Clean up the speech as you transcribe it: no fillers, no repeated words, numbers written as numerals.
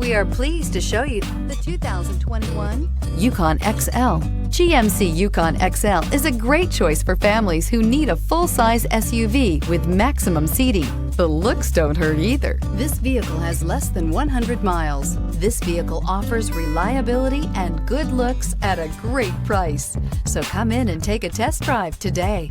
We are pleased to show you the 2021 Yukon XL. GMC Yukon XL is a great choice for families who need a full-size SUV with maximum seating. The looks don't hurt either. This vehicle has less than 100 miles. This vehicle offers reliability and good looks at a great price. So come in and take a test drive today.